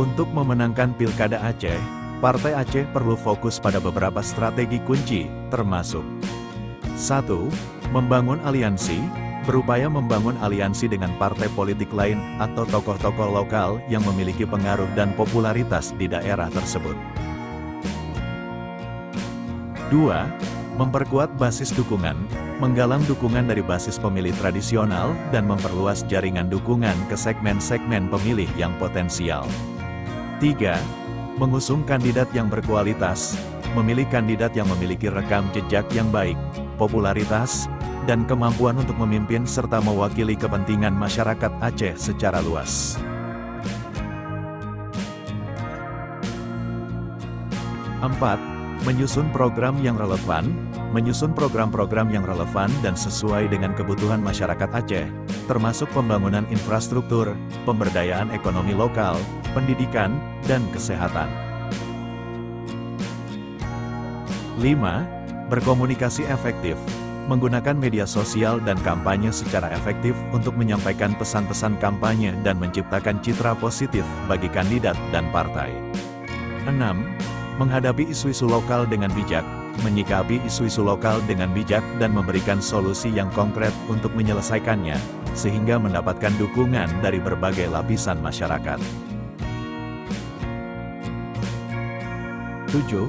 Untuk memenangkan Pilkada Aceh, Partai Aceh perlu fokus pada beberapa strategi kunci, termasuk 1. Membangun aliansi, berupaya membangun aliansi dengan partai politik lain atau tokoh-tokoh lokal yang memiliki pengaruh dan popularitas di daerah tersebut. 2. Memperkuat basis dukungan, menggalang dukungan dari basis pemilih tradisional dan memperluas jaringan dukungan ke segmen-segmen pemilih yang potensial. 3. Mengusung kandidat yang berkualitas, memilih kandidat yang memiliki rekam jejak yang baik, popularitas, dan kemampuan untuk memimpin serta mewakili kepentingan masyarakat Aceh secara luas. 4. Menyusun program yang relevan, menyusun program-program yang relevan dan sesuai dengan kebutuhan masyarakat Aceh, termasuk pembangunan infrastruktur, pemberdayaan ekonomi lokal, pendidikan, dan kesehatan. 5. Berkomunikasi efektif, menggunakan media sosial dan kampanye secara efektif untuk menyampaikan pesan-pesan kampanye dan menciptakan citra positif bagi kandidat dan partai. 6. Menghadapi isu-isu lokal dengan bijak, menyikapi isu-isu lokal dengan bijak dan memberikan solusi yang konkret untuk menyelesaikannya, sehingga mendapatkan dukungan dari berbagai lapisan masyarakat. 7.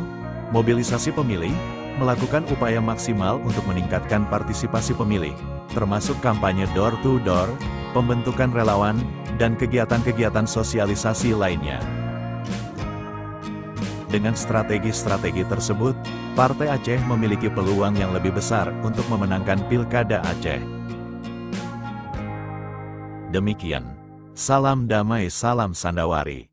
Mobilisasi pemilih, melakukan upaya maksimal untuk meningkatkan partisipasi pemilih, termasuk kampanye door-to-door, pembentukan relawan, dan kegiatan-kegiatan sosialisasi lainnya. Dengan strategi-strategi tersebut, Partai Aceh memiliki peluang yang lebih besar untuk memenangkan Pilkada Aceh. Demikian. Salam damai, salam Sandawari.